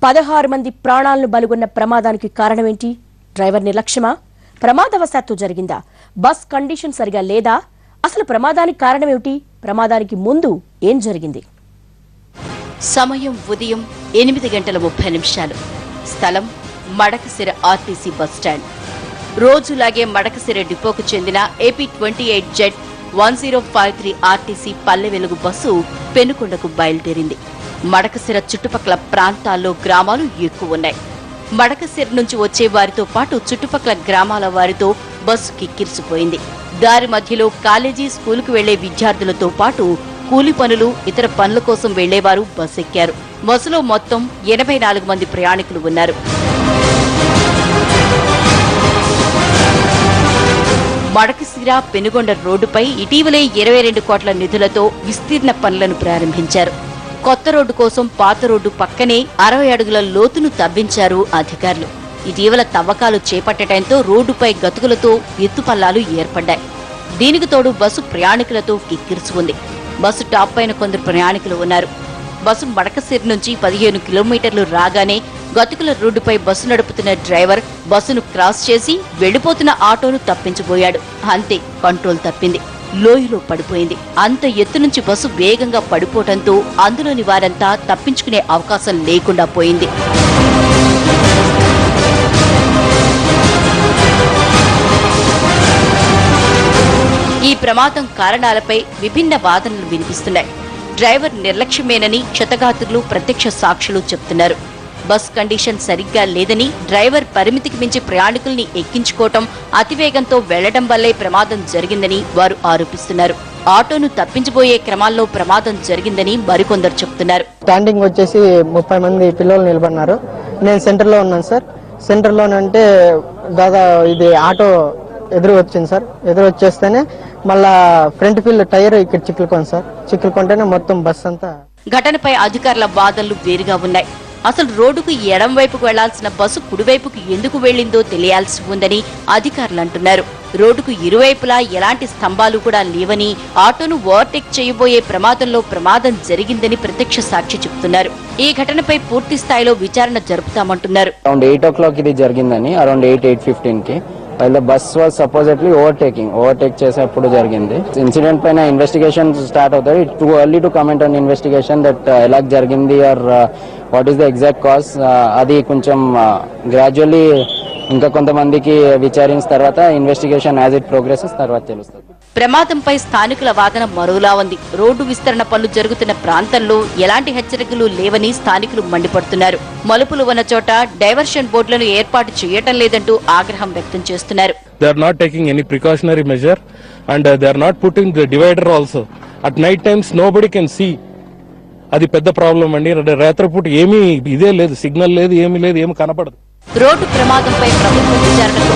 16 మంది ప్రాణాలను బలిగొన్న ప్రమాదానికి కారణమేంటి? డ్రైవర్ నిర్లక్ష్యమా? ప్రమాదవశాత్తు జరిగిందా? బస్ కండిషన్ సరిగా లేదా? అసలు ప్రమాదానికి కారణమేంటి? ప్రమాదానికి ముందు ఏం జరిగింది? సమయం ఉదయం 8:30 స్థలం మడకసిర ఆర్టీసీ బస్టాండ్. రోజులాగే మడకసిర డిపోకు చెందిన AP28 jet 1053 RTC Palle Velugu bus పెనుకొండకు బయలుదేరింది. మడకసిర చుట్టుపక్కల ప్రాంతాల్లో గ్రామాలు ఎక్కువ ఉన్నాయి. మడకసిర నుంచి వచ్చే వారితో పాటు చుట్టుపక్కల గ్రామాల వారితో బస్సు కిక్కిరిసిపోయింది. దారి మధ్యలో కాలేజీ, స్కూలుకు వెళ్లే విద్యార్థులతో పాటు కూలి పనులు, ఇతర పనుల కోసం వెళ్లేవారు బస్సు ఎక్కారు. బస్సులో మొత్తం 84 మంది ప్రయాణికులు ఉన్నారు. మడకసిర పెనుగొండ రోడ్డుపై ఇటీవలే 22 కోట్ల నిధులతో విస్తీర్ణ పనులను ప్రారంభించారు. కొత్త రోడ్డు కోసం పాత రోడ్డు పక్కనే 60 అడుగుల లోతును తవ్వించారు అధికారులు. ఇటీవల తవ్వకాలు చేపట్టడంతో రోడ్డుపై గతుకులతో ఎత్తుపల్లాలు ఏర్పడ్డాయి. దీనికి తోడు బస్సు ప్రయాణికులతో కిక్కిరిసి బస్సు టాప్ పైన కొందరు ప్రయాణికులు ఉన్నారు. బస్సు మడకసిర నుంచి 15 కిలోమీటర్లు రాగానే గతుకుల రోడ్డుపై బస్సు నడుపుతున్న డ్రైవర్ బస్సును క్రాస్ చేసి వెళ్లిపోతున్న ఆటోను తప్పించబోయాడు. అంతే, కంట్రోల్ తప్పింది, లోయలో పడిపోయింది. అంత ఎత్తు నుంచి బస్సు వేగంగా పడిపోవడంతో అందులోని వారంతా తప్పించుకునే అవకాశం లేకుండా పోయింది. ఈ ప్రమాదం కారణాలపై విభిన్న వాదనలు వినిపిస్తున్నాయి. డ్రైవర్ నిర్లక్ష్యమేనని క్షతగాత్రులు, ప్రత్యక్ష సాక్షులు చెప్తున్నారు. బస్ కండిషన్ సరిగ్గా లేదని, డ్రైవర్ పరిమితికి మించి ప్రయాణికుల్ని ఎక్కించుకోవటం, అతివేగంతో వెళ్లడం వల్లే ప్రమాదం జరిగిందని వారు ఆరోపిస్తున్నారు. ఆటోను తప్పించబోయే క్రమాల్లో ప్రమాదం జరిగిందని మరికొందరు చెప్తున్నారు. స్టాండింగ్ వచ్చేసి 30 మంది పిల్లలు నిలబడినారు. నేను సెంటర్ లో ఉన్నాను సార్. సెంటర్ లోనంటే ఇది ఆటో ఎదురు వచ్చింది సార్. ఎదురు వచ్చేస్తేనే మళ్ళా ఫ్రంట్ ఫీల్ టైర్ ఇక్కడ చిక్కులుకోండి సార్. చిక్కులుకుంటేనే మొత్తం బస్ అంతా. ఘటనపై అధికారుల వాదనలు వేరుగా ఉన్నాయి. అసలు రోడ్డుకు ఎడం వైపుకు వెళ్లాల్సిన బస్సు కుడివైపుకు ఎందుకు వెళ్లిందో తెలియాల్సి ఉందని అధికారులు అంటున్నారు. రోడ్డుకు ఇరువైపులా ఎలాంటి స్తంభాలు కూడా లేవని, ఆటోను ఓవర్టేక్ చేయబోయే ప్రమాదంలో ప్రమాదం జరిగిందని ప్రత్యక్ష సాక్షి చెబుతున్నారు. ఈ ఘటనపై పూర్తి స్థాయిలో విచారణ జరుపుతామంటున్నారు. అరౌండ్ 8 o'clock ఇది జరిగిందని, అరౌండ్ 8:15 కి the bus was supposedly overtake చేసేప్పుడు జరిగింది. ఇన్సిడెంట్ పైన ఇన్వెస్టిగేషన్ స్టార్ట్ అవుతాయి. It too early to comment on investigation that ఎలా జరిగింది or what is the exact cause. అది కొంచెం గ్రాడ్యువల్లీ ఇంకా కొంతమందికి విచారించిన తర్వాత ఇన్వెస్టిగేషన్ యాజ్ ఇట్ ప్రోగ్రెసెస్ తర్వాత తెలుస్తుంది. ప్రమాదంపై స్థానికుల వాదన మరోలా ఉంది. రోడ్డు విస్తరణ పనులు జరుగుతున్న ప్రాంతంలో ఎలాంటి హెచ్చరికలు లేవని స్థానికులు మండిపడుతున్నారు. మలుపులు ఉన్న చోట డైవర్షన్ బోర్డులను ఏర్పాటు చేయటం లేదంటూ ఆగ్రహం వ్యక్తం చేస్తున్నారు. They are not taking any precautionary measure and they are not putting the divider also. At night times nobody can see. అది పెద్ద ప్రాబ్లం అండి. రాత్రిపూట ఏమీ ఇదే లేదు, సిగ్నల్ లేదు, ఏమీ లేదు, ఏమి కనపడదు. రోడ్డు ప్రమాదంపై ప్రభుత్వ విచారణకు